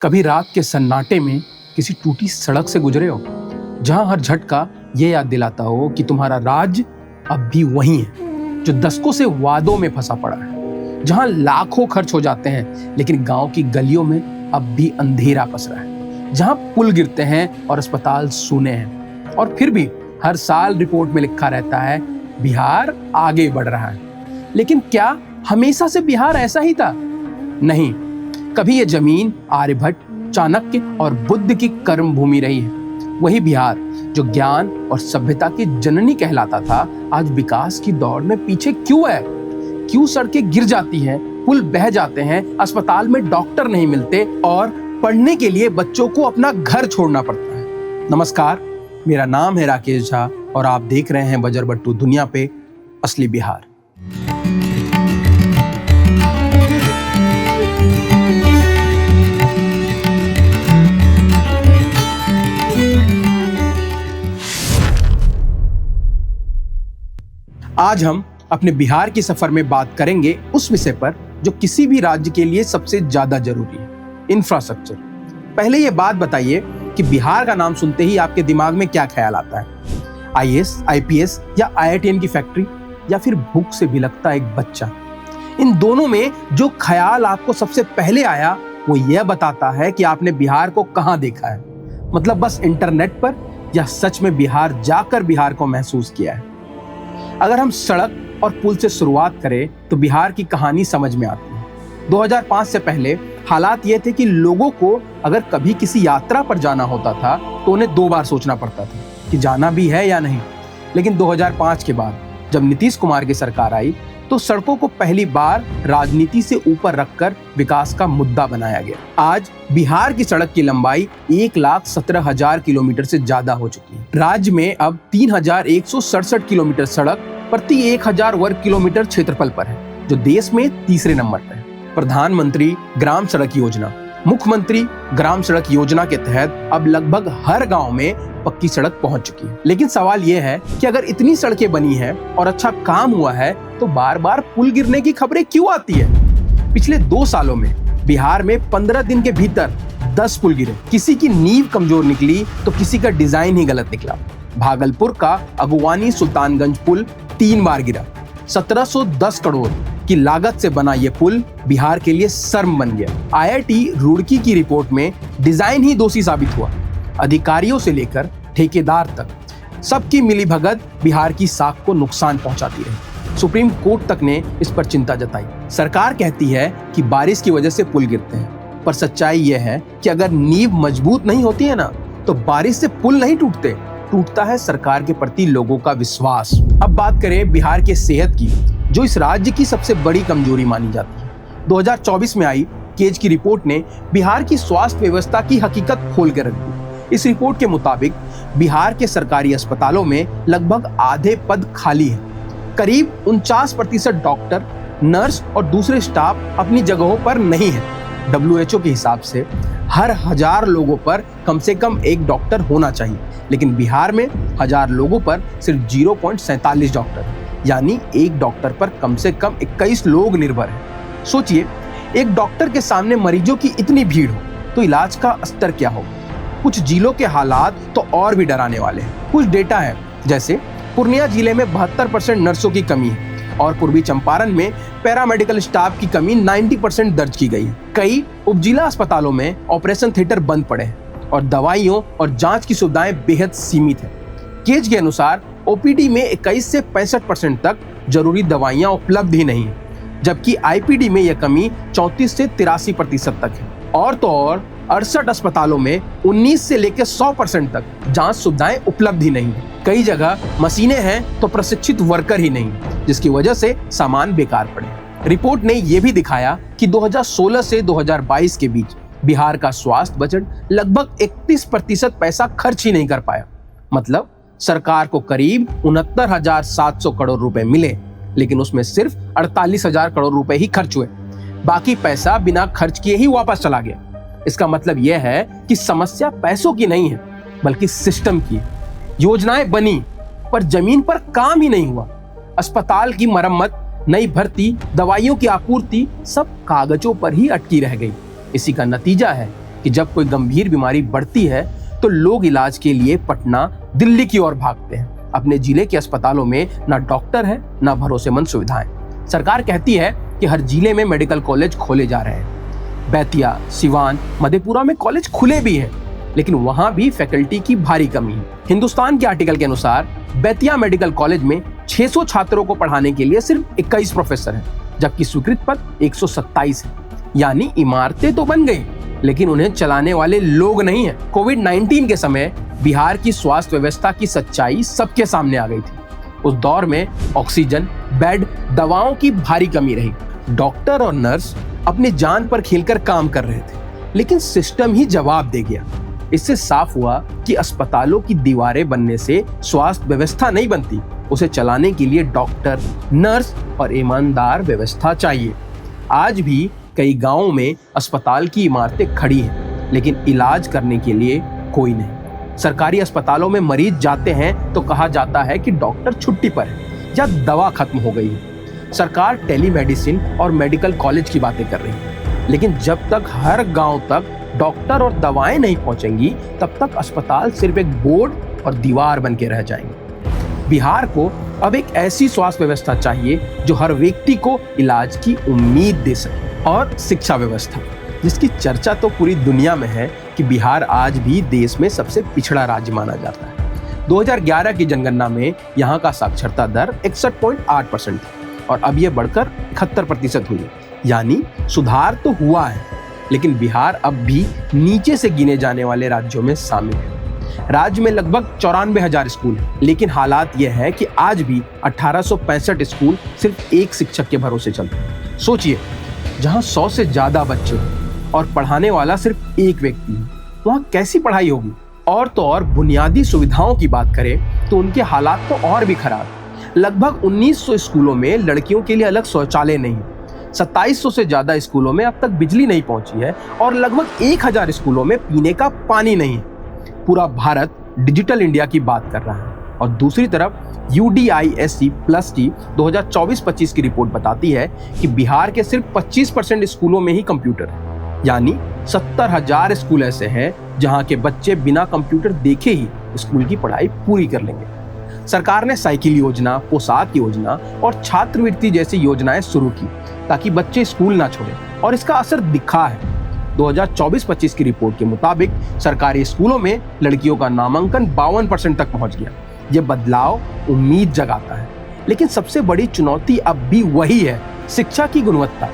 कभी रात के सन्नाटे में किसी टूटी सड़क से गुजरे हो, जहां हर झटका ये याद दिलाता हो कि तुम्हारा राज अब भी वही है जो दशकों से वादों में फंसा पड़ा है, जहां लाखों खर्च हो जाते हैं लेकिन गांव की गलियों में अब भी अंधेरा पसरा है, जहां पुल गिरते हैं और अस्पताल सूने हैं और फिर भी हर साल रिपोर्ट में लिखा रहता है बिहार आगे बढ़ रहा है। लेकिन क्या हमेशा से बिहार ऐसा ही था? नहीं, कभी ये जमीन आर्यभट्ट, चाणक्य और बुद्ध की कर्म भूमि रही है। वही बिहार जो ज्ञान और सभ्यता की जननी कहलाता था, आज विकास की दौड़ में पीछे क्यों है? क्यों सड़कें गिर जाती हैं, पुल बह जाते हैं, अस्पताल में डॉक्टर नहीं मिलते और पढ़ने के लिए बच्चों को अपना घर छोड़ना पड़ता है? नमस्कार, मेरा नाम है राकेश झा और आप देख रहे हैं बजरबट्टू दुनिया पे असली बिहार। आज हम अपने बिहार की सफर में बात करेंगे उस विषय पर जो किसी भी राज्य के लिए सबसे ज्यादा जरूरी है, इंफ्रास्ट्रक्चर। पहले ये बात बताइए कि बिहार का नाम सुनते ही आपके दिमाग में क्या ख्याल आता है? आईएएस, आईपीएस या आईआईटीएन की फैक्ट्री, या फिर भूख से बिलखता एक बच्चा? इन दोनों में जो ख्याल आपको सबसे पहले आया वो यह बताता है कि आपने बिहार को कहाँ देखा है। मतलब बस इंटरनेट पर, या सच में बिहार जाकर बिहार को महसूस किया है? अगर हम सड़क और पुल से शुरुआत करें तो बिहार की कहानी समझ में आती है। 2005 से पहले हालात ये थे कि लोगों को अगर कभी किसी यात्रा पर जाना होता था तो उन्हें 2 बार सोचना पड़ता था कि जाना भी है या नहीं। लेकिन 2005 के बाद जब नीतीश कुमार की सरकार आई तो सड़कों को पहली बार राजनीति से ऊपर रखकर विकास का मुद्दा बनाया गया। आज बिहार की सड़क की लंबाई 1,17,000 किलोमीटर से ज्यादा हो चुकी है। राज्य में अब 3,167 किलोमीटर सड़क प्रति 1,000 वर्ग किलोमीटर क्षेत्रफल पर है, जो देश में तीसरे नंबर पर है। प्रधानमंत्री ग्राम सड़क योजना, मुख्यमंत्री ग्राम सड़क योजना के तहत अब लगभग हर गांव में पक्की सड़क पहुंच चुकी है। लेकिन सवाल यह है कि अगर इतनी सड़कें बनी हैं और अच्छा काम हुआ है तो बार बार पुल गिरने की खबरें क्यों आती है? पिछले 2 सालों में बिहार में 15 दिन के भीतर 10 पुल गिरे। किसी की नींव कमजोर निकली तो किसी का डिजाइन ही गलत निकला। भागलपुर का अगुवानी सुल्तानगंज पुल 3 बार गिरा। 1710 करोड़ की लागत से बना ये पुल बिहार के लिए शर्म बन गया। आईआईटी रुड़की की रिपोर्ट में डिजाइन ही दोषी साबित हुआ। अधिकारियों से लेकर ठेकेदार तक सबकी मिलीभगत बिहार की साख को नुकसान पहुंचाती रही। सुप्रीम कोर्ट तक ने इस पर चिंता जताई। सरकार कहती है कि बारिश की वजह से पुल गिरते हैं, पर सच्चाई यह है कि अगर नींव मजबूत नहीं होती है ना तो बारिश से पुल नहीं टूटते, टूटता है सरकार के प्रति लोगों का विश्वास। अब बात करें बिहार के सेहत की, जो इस राज्य की सबसे बड़ी कमजोरी मानी जाती है। 2024 में आई केज की रिपोर्ट ने बिहार की स्वास्थ्य व्यवस्था की हकीकत खोल कर रख दी। इस रिपोर्ट के मुताबिक बिहार के सरकारी अस्पतालों में लगभग आधे पद खाली हैं। करीब 49% डॉक्टर, नर्स और दूसरे स्टाफ अपनी जगहों पर नहीं है। WHO के हिसाब से हर 1000 लोगों पर कम से कम एक डॉक्टर होना चाहिए, लेकिन बिहार में 1000 लोगों पर सिर्फ 0.47 डॉक्टर, यानी एक डॉक्टर पर कम से कम 21 लोग निर्भर हैं। सोचिए, एक डॉक्टर के सामने मरीजों की इतनी भीड़ हो तो इलाज का स्तर क्या होगा? कुछ जिलों के हालात तो और भी डराने वाले हैं। कुछ डेटा है, जैसे पूर्णिया जिले में 72% नर्सों की कमी है और पूर्वी चंपारण में पैरामेडिकल स्टाफ की कमी 90% दर्ज की गई है। कई उपजिला अस्पतालों में ऑपरेशन थिएटर बंद पड़े हैं और दवाइयों और जांच की सुविधाएं बेहद सीमित है। केज के अनुसार ओपीडी में 21 से 65% तक जरूरी दवाइयां उपलब्ध ही नहीं है, जबकि आईपीडी में यह कमी 34 से 83% तक है। और तो और 68 अस्पतालों में 19 से लेकर 100% तक जांच सुविधाएं उपलब्ध ही नहीं है। कई जगह मशीनें हैं तो प्रशिक्षित वर्कर ही नहीं, जिसकी वजह से सामान बेकार पड़े। रिपोर्ट ने यह भी दिखाया कि 2016 से 2022 के बीच बिहार का स्वास्थ्य बजट लगभग 31% पैसा खर्च ही नहीं कर पाया। मतलब सरकार को करीब 69,700 करोड़ रुपए मिले, लेकिन उसमें सिर्फ 48,000 करोड़ रुपए ही खर्च हुए। बाकी पैसा बिना खर्च किए ही वापस चला गया। इसका मतलब यह है कि समस्या पैसों की नहीं है, बल्कि सिस्टम की है। योजनाएं बनी पर जमीन पर काम ही नहीं हुआ। अस्पताल की मरम्मत, नई भर्ती, दवाइयों की आपूर्ति सब कागजों पर ही अटकी रह गई। इसी का नतीजा है कि जब कोई गंभीर बीमारी बढ़ती है तो लोग इलाज के लिए पटना, दिल्ली की ओर भागते हैं। अपने जिले के अस्पतालों में ना डॉक्टर है, ना भरोसेमंद सुविधाएं। सरकार कहती है कि हर जिले में मेडिकल कॉलेज खोले जा रहे हैं। बैतिया, सिवान, मधेपुरा में कॉलेज खुले भी हैं, लेकिन वहां भी फैकल्टी की भारी कमी है। हिंदुस्तान के आर्टिकल के अनुसार बैतिया मेडिकल कॉलेज में 600 छात्रों को पढ़ाने के लिए सिर्फ 21 प्रोफेसर हैं, जबकि स्वीकृत पद 127 है। यानी इमारतें तो बन गई, लेकिन उन्हें चलाने वाले लोग नहीं हैं। कोविड-19 के समय बिहार की स्वास्थ्य व्यवस्था की सच्चाई सबके सामने आ गई थी। उस दौर में ऑक्सीजन, बेड, दवाओं की भारी कमी रही। डॉक्टर और नर्स अपनी जान पर खेलकर काम कर रहे थे, लेकिन सिस्टम ही जवाब दे गया। इससे साफ हुआ कि अस्पतालों की दीवारें बनने से स्वास्थ्य व्यवस्था नहीं बनती, उसे चलाने के लिए डॉक्टर, नर्स और ईमानदार व्यवस्था चाहिए। आज भी कई गांवों में अस्पताल की इमारतें खड़ी हैं, लेकिन इलाज करने के लिए कोई नहीं। सरकारी अस्पतालों में मरीज जाते हैं तो कहा जाता है कि डॉक्टर छुट्टी पर है या दवा खत्म हो गई है। सरकार टेलीमेडिसिन और मेडिकल कॉलेज की बातें कर रही है, लेकिन जब तक हर गांव तक डॉक्टर और दवाएं नहीं पहुंचेंगी, तब तक अस्पताल सिर्फ एक बोर्ड और दीवार बन के रह जाएंगे। बिहार को अब एक ऐसी स्वास्थ्य व्यवस्था चाहिए जो हर व्यक्ति को इलाज की उम्मीद दे सके। और शिक्षा व्यवस्था, जिसकी चर्चा तो पूरी दुनिया में है कि बिहार आज भी देश में सबसे पिछड़ा राज्य माना जाता है। 2011 की जनगणना में यहाँ का साक्षरता दर 61.8% थी और अब यह बढ़कर 71% हुई है। यानी सुधार तो हुआ है, लेकिन बिहार अब भी नीचे से गिने जाने वाले राज्यों में शामिल है। राज्य में लगभग 94,000 स्कूल हैं, लेकिन हालात यह है कि आज भी 1865 स्कूल सिर्फ एक शिक्षक के भरोसे चलते हैं। सोचिए, जहां 100 से ज्यादा बच्चे हैं और पढ़ाने वाला सिर्फ एक व्यक्ति है, वहां कैसी पढ़ाई होगी। और तो और बुनियादी सुविधाओं की बात करें तो उनके हालात तो और भी खराब। लगभग 1900 स्कूलों में लड़कियों के लिए अलग शौचालय नहीं है। 2700 से ज्यादा स्कूलों में अब तक बिजली नहीं पहुंची है और लगभग 1000 स्कूलों में पीने का पानी नहीं है। पूरा भारत डिजिटल इंडिया की बात कर रहा है और दूसरी तरफ UDISC+T 2024-25 की रिपोर्ट बताती है कि बिहार के सिर्फ 25% स्कूलों में ही कंप्यूटर है। यानी 70,000 स्कूल ऐसे हैं जहां के बच्चे बिना कंप्यूटर देखे ही स्कूल की पढ़ाई पूरी कर लेंगे। सरकार ने साइकिल योजना, पोशाक योजना और छात्रवृत्ति जैसी योजनाएं शुरू की ताकि बच्चे स्कूल ना छोड़ें, और इसका असर दिखा है। 2024-25 की रिपोर्ट के मुताबिक सरकारी स्कूलों में लड़कियों का नामांकन 52% तक पहुंच गया। यह बदलाव उम्मीद जगाता है, लेकिन सबसे बड़ी चुनौती अब भी वही है, शिक्षा की गुणवत्ता।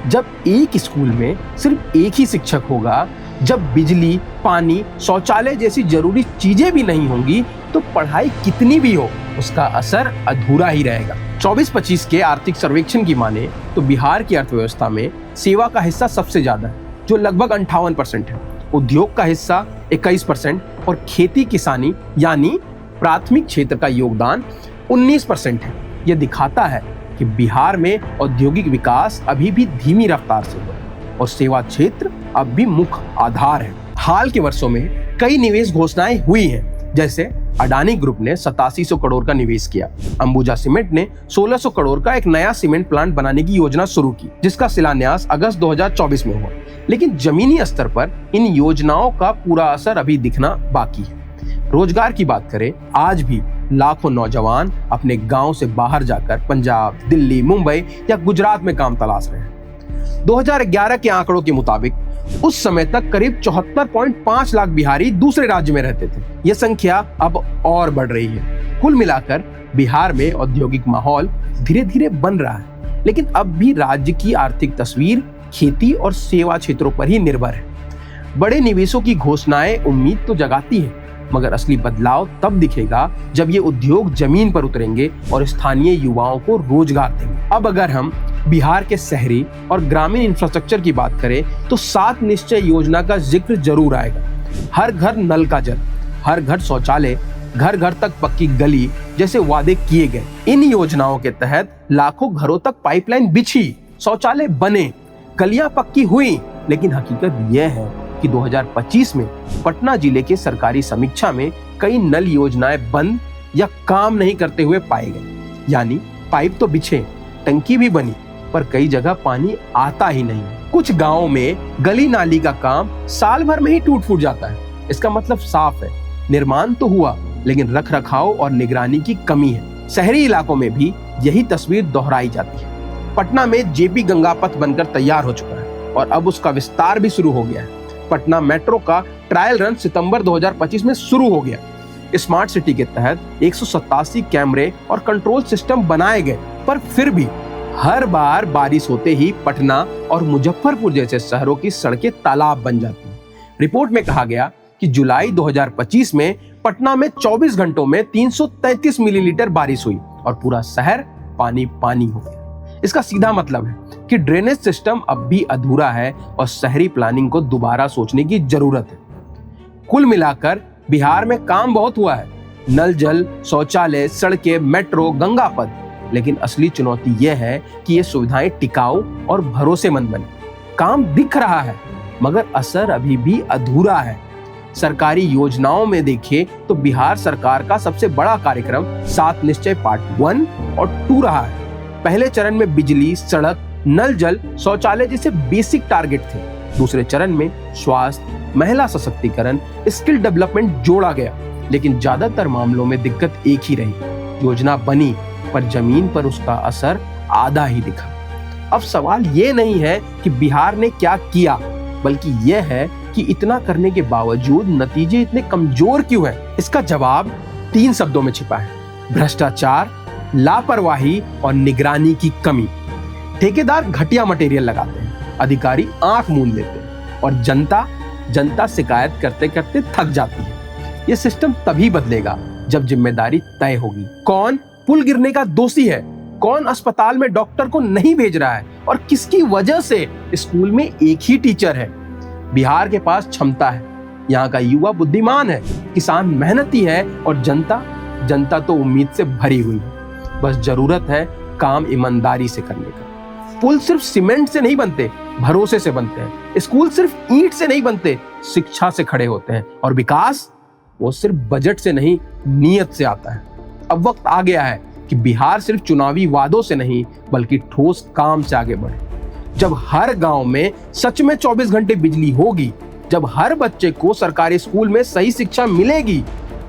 जब एक स्कूल में सिर्फ एक ही शिक्षक होगा, जब बिजली, पानी, शौचालय जैसी जरूरी चीजें भी नहीं होंगी, तो पढ़ाई कितनी भी हो उसका असर अधूरा ही रहेगा। 24-25 के आर्थिक सर्वेक्षण की माने तो बिहार की अर्थव्यवस्था में सेवा का हिस्सा सबसे ज्यादा है, जो लगभग 58% है। उद्योग का हिस्सा 21% और खेती किसानी यानी प्राथमिक क्षेत्र का योगदान 19% है। यह दिखाता है कि बिहार में औद्योगिक विकास अभी भी धीमी रफ्तार से हुआ और सेवा क्षेत्र अब भी मुख्य आधार है। हाल के वर्षों में कई निवेश घोषणाएं हुई हैं, जैसे अडानी ग्रुप ने 8700 करोड़ का निवेश किया। अंबुजा सीमेंट ने 1600 करोड़ का एक नया सीमेंट प्लांट बनाने की योजना शुरू की, जिसका शिलान्यास अगस्त 2024 में हुआ। लेकिन जमीनी स्तर पर इन योजनाओं का पूरा असर अभी दिखना बाकी है। रोजगार की बात करें, आज भी लाखों नौजवान अपने गांव से बाहर जाकर पंजाब, दिल्ली, मुंबई या गुजरात में काम तलाश रहे हैं। 2011 के आंकड़ों के मुताबिक उस समय तक करीब 74.5 लाख बिहारी दूसरे राज्य में रहते थे। यह संख्या अब और बढ़ रही है। कुल मिलाकर बिहार में औद्योगिक माहौल धीरे धीरे बन रहा है, लेकिन अब भी राज्य की आर्थिक तस्वीर खेती और सेवा क्षेत्रों पर ही निर्भर है। बड़े निवेशों की घोषणाएं उम्मीद तो जगाती है, मगर असली बदलाव तब दिखेगा जब ये उद्योग जमीन पर उतरेंगे और स्थानीय युवाओं को रोजगार देंगे। अब अगर हम बिहार के शहरी और ग्रामीण इंफ्रास्ट्रक्चर की बात करें तो 7 निश्चय योजना का जिक्र जरूर आएगा। हर घर नल का जल, हर घर शौचालय, घर घर तक पक्की गली जैसे वादे किए गए। इन योजनाओं के तहत लाखों घरों तक पाइपलाइन बिछी, शौचालय बने, गलियां पक्की हुई, लेकिन हकीकत यह है कि 2025 में पटना जिले के सरकारी समीक्षा में कई नल योजनाएं बंद या काम नहीं करते हुए पाए गए। यानी पाइप तो बिछे, टंकी भी बनी, पर कई जगह पानी आता ही नहीं। कुछ गांवों में गली नाली का काम साल भर में ही टूट फूट जाता है। इसका मतलब साफ है, निर्माण तो हुआ लेकिन रख रखाव और निगरानी की कमी है। शहरी इलाकों में भी यही तस्वीर दोहराई जाती है। पटना में जेपी गंगा पथ बनकर तैयार हो चुका है और अब उसका विस्तार भी शुरू हो गया है। पटना मेट्रो का ट्रायल रन सितंबर 2025 में शुरू हो गया। स्मार्ट सिटी के तहत 187 कैमरे और कंट्रोल सिस्टम बनाए गए, पर फिर भी हर बार बारिश होते ही पटना और मुजफ्फरपुर जैसे शहरों की सड़कें तालाब बन जाती हैं। रिपोर्ट में कहा गया कि जुलाई 2025 में पटना में 24 घंटों में 333 मिलीलीटर बारिश हुई और पूरा शहर पानी पानी हो गया। इसका सीधा मतलब है कि ड्रेनेज सिस्टम अब भी अधूरा है और शहरी प्लानिंग को दोबारा सोचने की जरूरत है। कुल मिलाकर बिहार में काम बहुत हुआ है, नल जल, शौचालय, सड़कें, मेट्रो, गंगा पथ, लेकिन असली चुनौती यह है कि ये सुविधाएं टिकाऊ और भरोसेमंद बने। काम दिख रहा है मगर असर अभी भी अधूरा है। सरकारी योजनाओं में देखें तो बिहार सरकार का सबसे बड़ा कार्यक्रम 7 निश्चय पार्ट 1 और 2 रहा है। पहले चरण में बिजली, सड़क, नल जल, शौचालय जैसे बेसिक टारगेट थे। दूसरे चरण में स्वास्थ्य, महिला सशक्तिकरण, स्किल डेवलपमेंट जोड़ा गया, लेकिन ज्यादातर मामलों में दिक्कत एक ही रही। योजना बनी पर जमीन पर उसका असर आधा ही दिखा। अब सवाल ये नहीं है कि बिहार ने क्या किया, बल्कि यह है कि इतना करने के बावजूद नतीजे इतने कमजोर क्यों हैं? इसका जवाब 3 शब्दों में छिपा है: भ्रष्टाचार, लापरवाही और निगरानी की कमी। ठेकेदार घटिया मटेरियल लगाते हैं, अधिकारी आंख मूंद लेते हैं और जनता शिकायत करते करते थक जाती है। यह सिस्टम तभी बदलेगा जब जिम्मेदारी तय होगी। कौन पुल गिरने का दोषी है, कौन अस्पताल में डॉक्टर को नहीं भेज रहा है और किसकी वजह से स्कूल में एक ही टीचर है। बिहार के पास क्षमता है, यहाँ का युवा बुद्धिमान है, किसान मेहनती है और जनता तो उम्मीद से भरी हुई है। बस जरूरत है काम ईमानदारी से करने का। पुल सिर्फ सीमेंट से नहीं बनते, भरोसे से बनते हैं। स्कूल सिर्फ ईंट से नहीं बनते, शिक्षा से खड़े होते हैं। और विकास वो सिर्फ बजट से नहीं, नीयत से आता है। अब वक्त आ गया है कि बिहार सिर्फ चुनावी वादों से नहीं बल्कि ठोस काम से आगे बढ़े। जब हर गांव में सच में 24 घंटे बिजली होगी, जब हर बच्चे को सरकारी स्कूल में सही शिक्षा मिलेगी,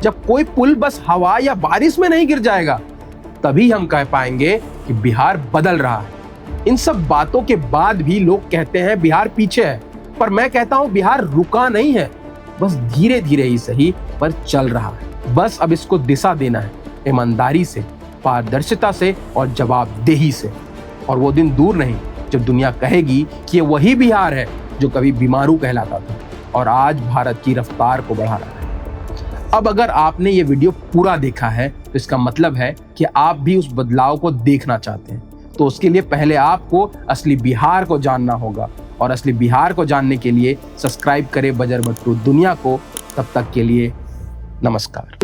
जब कोई पुल बस हवा या बारिश में नहीं गिर जाएगा, तभी हम कह पाएंगे कि बिहार बदल रहा है। इन सब बातों के बाद भी लोग कहते हैं बिहार पीछे है, पर मैं कहता हूं बिहार रुका नहीं है, बस धीरे धीरे ही सही पर चल रहा है। बस अब इसको दिशा देना है, ईमानदारी से, पारदर्शिता से और जवाबदेही से। और वो दिन दूर नहीं जब दुनिया कहेगी कि ये वही बिहार है जो कभी बीमारू कहलाता था और आज भारत की रफ्तार को बढ़ा रहा है। अब अगर आपने ये वीडियो पूरा देखा है तो इसका मतलब है कि आप भी उस बदलाव को देखना चाहते हैं। तो उसके लिए पहले आपको असली बिहार को जानना होगा और असली बिहार को जानने के लिए सब्सक्राइब करें बजर बट्टू दुनिया को। तब तक के लिए नमस्कार।